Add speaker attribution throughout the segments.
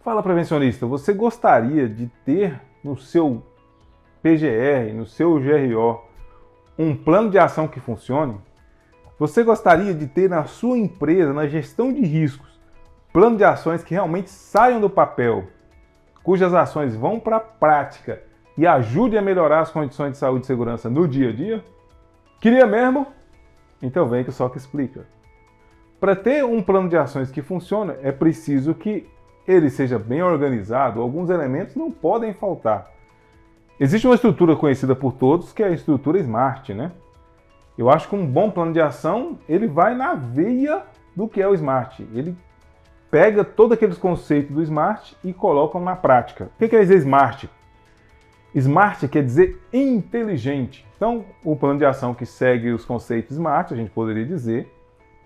Speaker 1: Fala, prevencionista, você gostaria de ter no seu PGR, no seu GRO, um plano de ação que funcione? Você gostaria de ter na sua empresa, na gestão de riscos, plano de ações que realmente saiam do papel, cujas ações vão para a prática e ajudem a melhorar as condições de saúde e segurança no dia a dia? Queria mesmo? Então vem que o Soca explica. Para ter um plano de ações que funcione, é preciso que ele seja bem organizado. Alguns elementos não podem faltar. Existe uma estrutura conhecida por todos, que é a estrutura SMART, né? Eu acho que um bom plano de ação, ele vai na veia do que é o SMART. Ele pega todos aqueles conceitos do SMART e coloca na prática. O que quer dizer SMART? SMART quer dizer inteligente. Então, o plano de ação que segue os conceitos SMART, a gente poderia dizer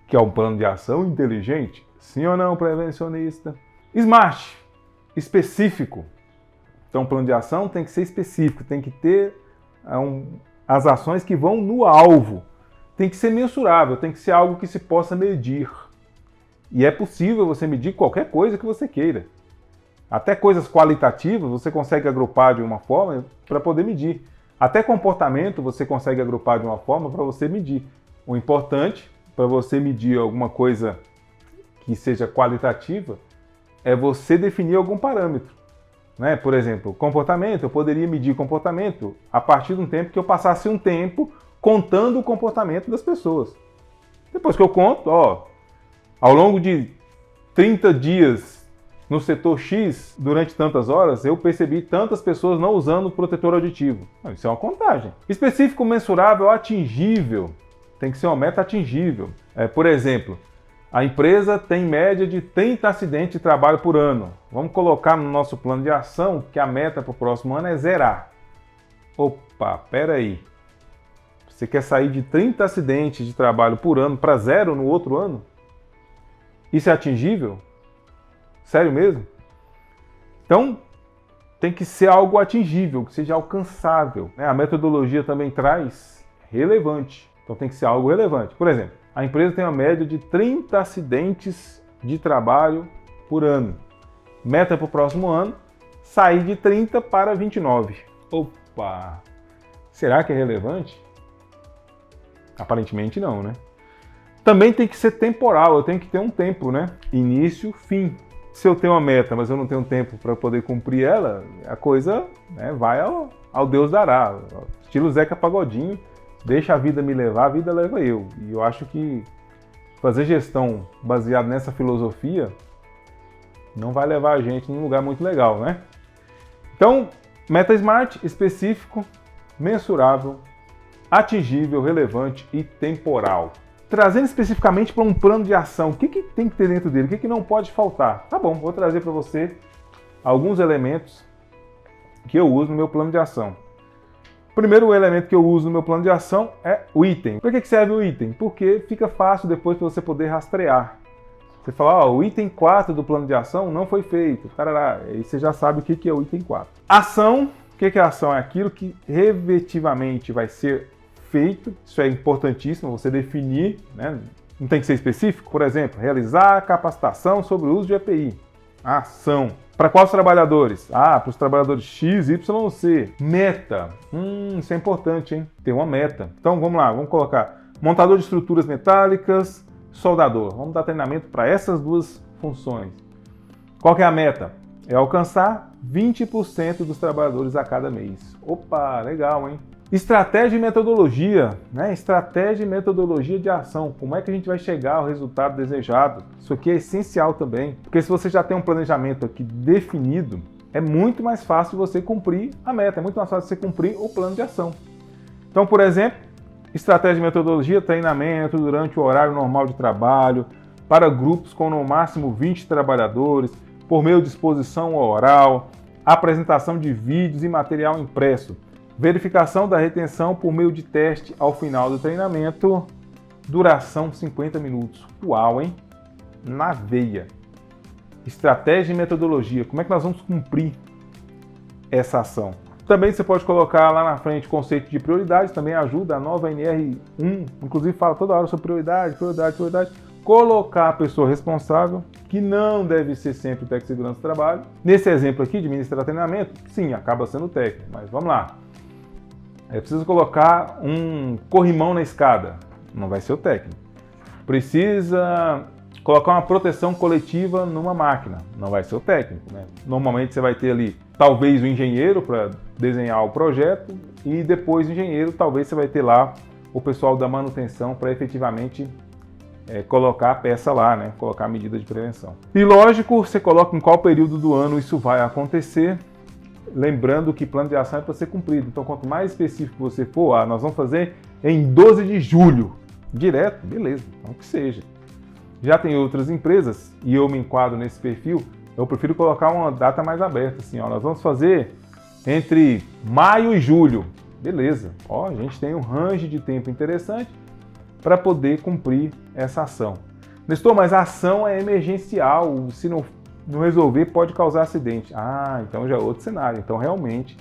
Speaker 1: que é um plano de ação inteligente. Sim ou não, prevencionista? SMART, específico. Então, o plano de ação tem que ser específico, tem que ter as ações que vão no alvo. Tem que ser mensurável, tem que ser algo que se possa medir. E é possível você medir qualquer coisa que você queira. Até coisas qualitativas você consegue agrupar de uma forma para poder medir. Até comportamento você consegue agrupar de uma forma para você medir. O importante para você medir alguma coisa que seja qualitativa é você definir algum parâmetro. Né? Por exemplo, comportamento, eu poderia medir comportamento a partir de um tempo que eu passasse um tempo contando o comportamento das pessoas. Depois que eu conto, ao longo de 30 dias no setor X, durante tantas horas, eu percebi tantas pessoas não usando protetor auditivo. Isso é uma contagem. Específico, mensurável, atingível. Tem que ser uma meta atingível. Por exemplo, a empresa tem média de 30 acidentes de trabalho por ano. Vamos colocar no nosso plano de ação que a meta para o próximo ano é zerar. Opa, peraí. Você quer sair de 30 acidentes de trabalho por ano para zero no outro ano? Isso é atingível? Sério mesmo? Então, tem que ser algo atingível, que seja alcançável. A metodologia também traz relevante. Então tem que ser algo relevante. Por exemplo, a empresa tem uma média de 30 acidentes de trabalho por ano. Meta para o próximo ano, sair de 30 para 29. Opa! Será que é relevante? Aparentemente não, né? Também tem que ser temporal, eu tenho que ter um tempo, né? Início, fim. Se eu tenho uma meta, mas eu não tenho tempo para poder cumprir ela, a coisa, né, vai ao Deus dará. Estilo Zeca Pagodinho, deixa a vida me levar, a vida leva eu. E eu acho que fazer gestão baseada nessa filosofia não vai levar a gente num lugar muito legal, né? Então, meta SMART, específico, mensurável, atingível, relevante e temporal. Trazendo especificamente para um plano de ação, o que tem que ter dentro dele? O que não pode faltar? Tá bom, vou trazer para você alguns elementos que eu uso no meu plano de ação. O primeiro elemento que eu uso no meu plano de ação é o item. Para que serve o item? Porque fica fácil depois para você poder rastrear. Você fala, o item 4 do plano de ação não foi feito. Tarará, aí você já sabe o que é o item 4. Ação, o que é ação? É aquilo que efetivamente vai ser feito. Isso é importantíssimo, você definir, né? Não tem que ser específico. Por exemplo, realizar capacitação sobre o uso de EPI. Ação. Para quais trabalhadores? Para os trabalhadores X, Y, C. Meta. Isso é importante, hein? Ter uma meta. Então vamos lá, vamos colocar montador de estruturas metálicas, soldador. Vamos dar treinamento para essas duas funções. Qual que é a meta? É alcançar 20% dos trabalhadores a cada mês. Opa, legal, hein? Estratégia e metodologia, né? Estratégia e metodologia de ação. Como é que a gente vai chegar ao resultado desejado? Isso aqui é essencial também, porque se você já tem um planejamento aqui definido, é muito mais fácil você cumprir a meta, é muito mais fácil você cumprir o plano de ação. Então, por exemplo, estratégia e metodologia, treinamento durante o horário normal de trabalho, para grupos com no máximo 20 trabalhadores, por meio de exposição oral, apresentação de vídeos e material impresso. Verificação da retenção por meio de teste ao final do treinamento. Duração 50 minutos. Uau, hein? Na veia. Estratégia e metodologia. Como é que nós vamos cumprir essa ação? Também você pode colocar lá na frente o conceito de prioridades. Também ajuda. A nova NR1, inclusive, fala toda hora sobre prioridade. colocar a pessoa responsável, que não deve ser sempre o técnico de segurança do trabalho. Nesse exemplo aqui de ministrar treinamento, sim, acaba sendo o técnico, mas vamos lá. É preciso colocar um corrimão na escada, não vai ser o técnico. Precisa colocar uma proteção coletiva numa máquina, não vai ser o técnico, né? Normalmente você vai ter ali talvez o engenheiro para desenhar o projeto e depois o engenheiro, talvez você vai ter lá o pessoal da manutenção para efetivamente colocar a peça lá, né? Colocar a medida de prevenção. E lógico, você coloca em qual período do ano isso vai acontecer, lembrando que plano de ação é para ser cumprido. Então, quanto mais específico você for, nós vamos fazer em 12 de julho, direto, beleza, então que seja. Já tem outras empresas, e eu me enquadro nesse perfil, eu prefiro colocar uma data mais aberta, assim, ó, nós vamos fazer entre maio e julho, beleza. Ó, a gente tem um range de tempo interessante para poder cumprir essa ação. Nestor, mas a ação é emergencial, se não resolver pode causar acidente. Ah, então já é outro cenário. Então realmente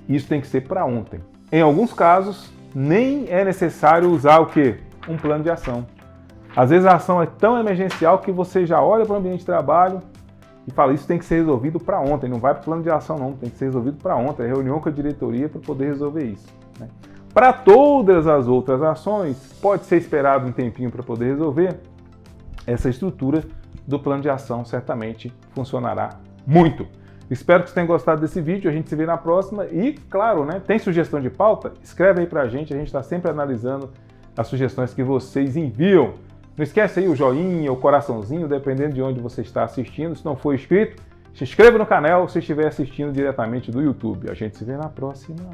Speaker 1: isso tem que ser para ontem. Em alguns casos nem é necessário usar o quê? Um plano de ação. Às vezes a ação é tão emergencial que você já olha para o ambiente de trabalho e fala, isso tem que ser resolvido para ontem, não vai para o plano de ação não, tem que ser resolvido para ontem, é reunião com a diretoria para poder resolver isso, né? Para todas as outras ações, pode ser esperado um tempinho para poder resolver. Essa estrutura do plano de ação certamente funcionará muito. Espero que vocês tenham gostado desse vídeo, a gente se vê na próxima e, claro, né, tem sugestão de pauta? Escreve aí pra gente, a gente está sempre analisando as sugestões que vocês enviam. Não esquece aí o joinha, o coraçãozinho, dependendo de onde você está assistindo. Se não for inscrito, se inscreva no canal se estiver assistindo diretamente do YouTube. A gente se vê na próxima.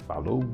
Speaker 1: Falou!